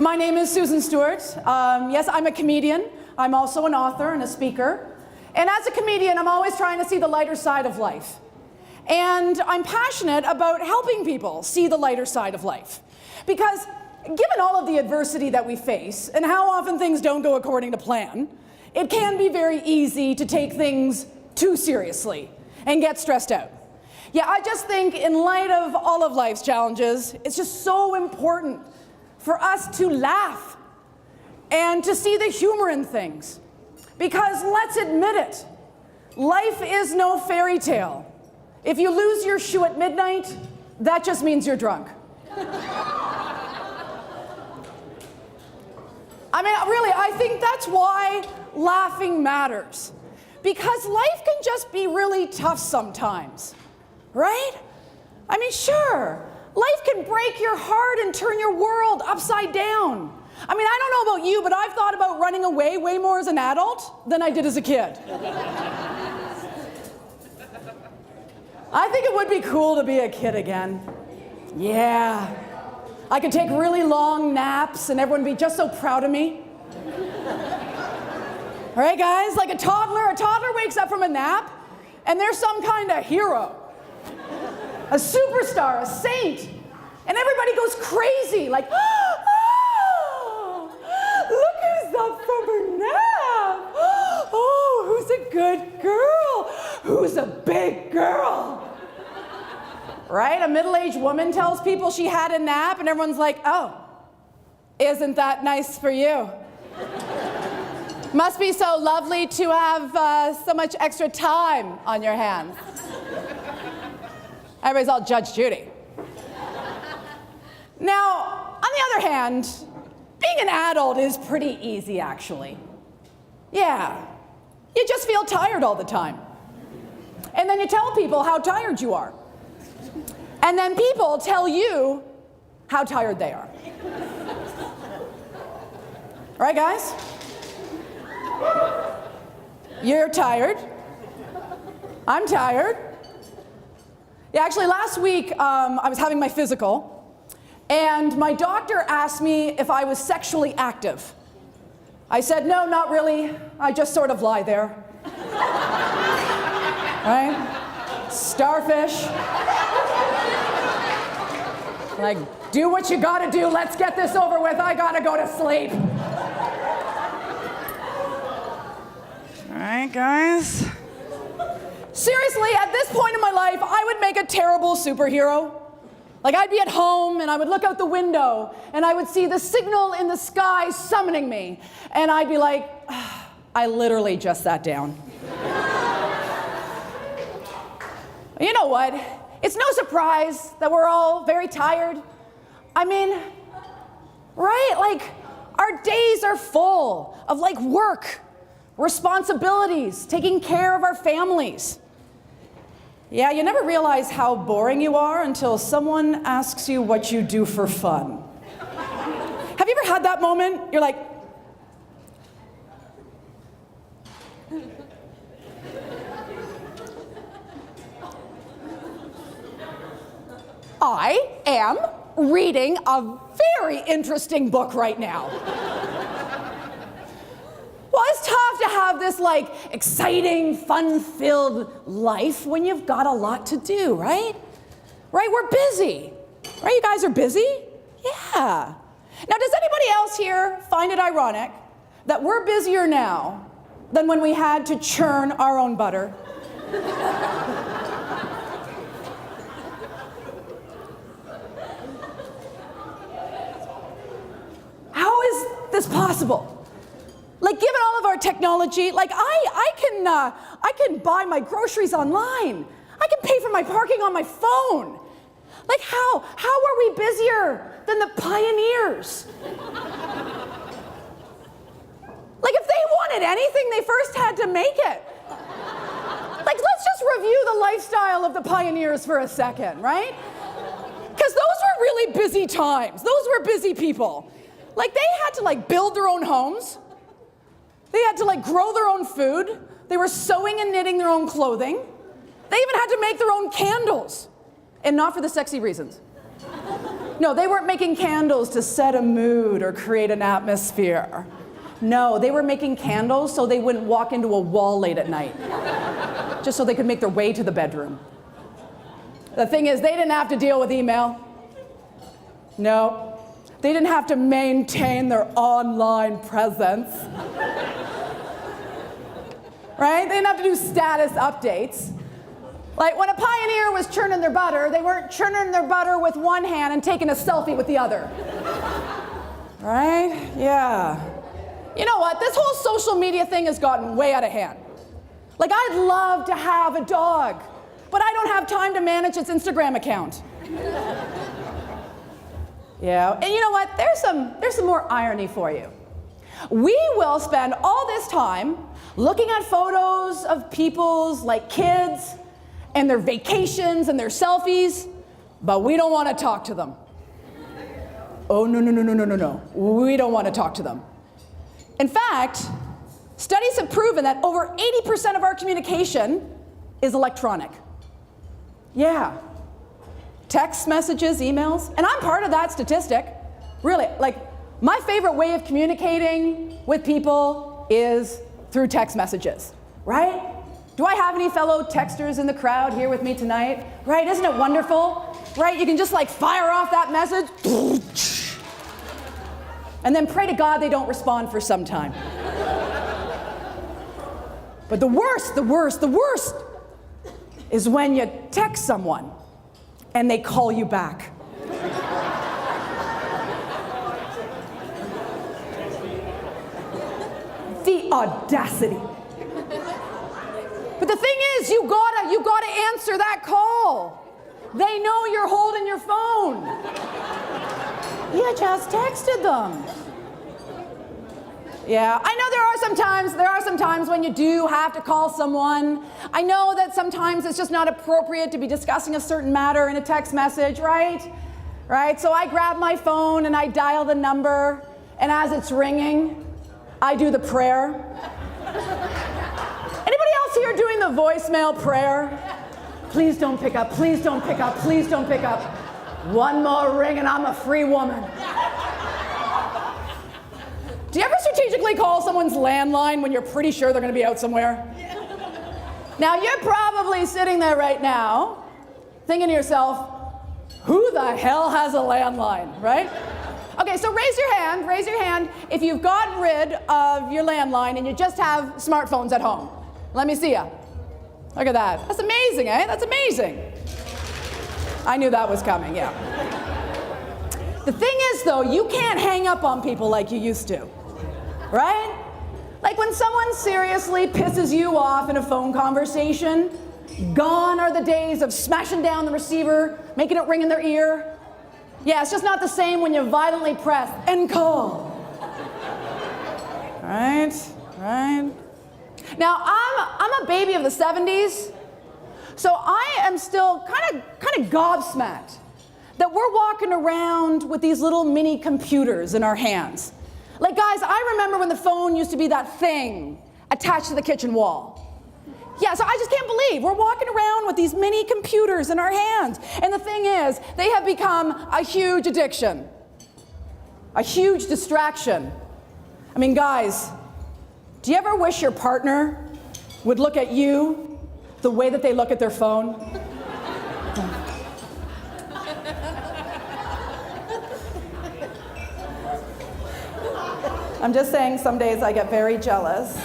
My name is Susan Stewart. Yes, I'm a comedian. I'm also an author and a speaker. And as a comedian, I'm always trying to see the lighter side of life. And I'm passionate about helping people see the lighter side of life. Because given all of the adversity that we face and how often things don't go according to plan, it can be very easy to take things too seriously and get stressed out. Yeah, I just think in light of all of life's challenges, it's just so important for us to laugh and to see the humor in things. Because let's admit it, life is no fairy tale. If you lose your shoe at midnight, that just means you're drunk. I mean, really, I think that's why laughing matters. Because life can just be really tough sometimes, right? I mean, sure, life can break your heart and turn your world upside down. I mean, I don't know about you, but I've thought about running away way more as an adult than I did as a kid. I think it would be cool to be a kid again. Yeah. I could take really long naps and everyone would be just so proud of me. All right, guys, like a toddler wakes up from a nap and they're some kind of hero, a superstar, a saint, and everybody goes crazy, like, oh, look who's up from her nap. Oh, who's a good girl? Who's a big girl? Right? A middle-aged woman tells people she had a nap and everyone's like, oh, isn't that nice for you? Must be so lovely to have so much extra time on your hands. Everybody's all Judge Judy. Now, on the other hand, being an adult is pretty easy, actually. Yeah, you just feel tired all the time. And then you tell people how tired you are. And then people tell you how tired they are. All right, guys? You're tired. I'm tired. Yeah, actually, last week I was having my physical, and my doctor asked me if I was sexually active. I said, no, not really. I just sort of lie there. Right? Starfish. Like, do what you gotta do. Let's get this over with. I gotta go to sleep. All right, guys. Seriously, at this point in my life, I would make a terrible superhero. Like, I'd be at home and I would look out the window and I would see the signal in the sky summoning me. And I'd be like, I literally just sat down. You know what? It's no surprise that we're all very tired. I mean, right? Like, our days are full of like work, responsibilities, taking care of our families. Yeah, you never realize how boring you are until someone asks you what you do for fun. Have you ever had that moment? You're like, I am reading a very interesting book right now. Well, it's tough to have this like exciting, fun-filled life when you've got a lot to do, right? Right, we're busy. Right, you guys are busy? Yeah. Now, does anybody else here find it ironic that we're busier now than when we had to churn our own butter? How is this possible? Like, given all of our technology, like I can buy my groceries online. I can pay for my parking on my phone. Like, how are we busier than the pioneers? Like, if they wanted anything, they first had to make it. Like, let's just review the lifestyle of the pioneers for a second, right? Because those were really busy times. Those were busy people. Like, they had to like build their own homes. They had to like grow their own food. They were sewing and knitting their own clothing. They even had to make their own candles. And not for the sexy reasons. No, they weren't making candles to set a mood or create an atmosphere. No, they were making candles so they wouldn't walk into a wall late at night, just so they could make their way to the bedroom. The thing is, they didn't have to deal with email. No, they didn't have to maintain their online presence. Right? They didn't have to do status updates. Like when a pioneer was churning their butter, they weren't churning their butter with one hand and taking a selfie with the other. Right? Yeah. You know what? This whole social media thing has gotten way out of hand. Like, I'd love to have a dog, but I don't have time to manage its Instagram account. Yeah, and you know what? There's some more irony for you. We will spend all this time looking at photos of people's, like, kids and their vacations and their selfies, but we don't want to talk to them. Oh, no. We don't want to talk to them. In fact, studies have proven that over 80% of our communication is electronic. Yeah. Text messages, emails, and I'm part of that statistic. Really, like, my favorite way of communicating with people is through text messages, right? Do I have any fellow texters in the crowd here with me tonight? Right, isn't it wonderful? Right, you can just like fire off that message, and then pray to God they don't respond for some time. But the worst is when you text someone and they call you back. The audacity. But the thing is, you gotta answer that call. They know you're holding your phone. You just texted them. Yeah, I know there are some times when you do have to call someone. I know that sometimes it's just not appropriate to be discussing a certain matter in a text message, right? Right, so I grab my phone and I dial the number, and as it's ringing, I do the prayer. Anybody else here doing the voicemail prayer? Please don't pick up, please don't pick up, please don't pick up. One more ring and I'm a free woman. Do you ever strategically call someone's landline when you're pretty sure they're going to be out somewhere? Now, you're probably sitting there right now thinking to yourself, who the hell has a landline, right? Okay, so raise your hand if you've gotten rid of your landline and you just have smartphones at home. Let me see ya. Look at that. That's amazing, eh? That's amazing. I knew that was coming, yeah. The thing is, though, you can't hang up on people like you used to, right? Like when someone seriously pisses you off in a phone conversation, gone are the days of smashing down the receiver, making it ring in their ear. Yeah, it's just not the same when you violently press end call. Right. Now, I'm a baby of the 70s, so I am still kind of gobsmacked that we're walking around with these little mini computers in our hands. Like, guys, I remember when the phone used to be that thing attached to the kitchen wall. Yeah, so I just can't believe we're walking around with these mini computers in our hands. And the thing is, they have become a huge addiction, a huge distraction. I mean, guys, do you ever wish your partner would look at you the way that they look at their phone? I'm just saying, some days I get very jealous.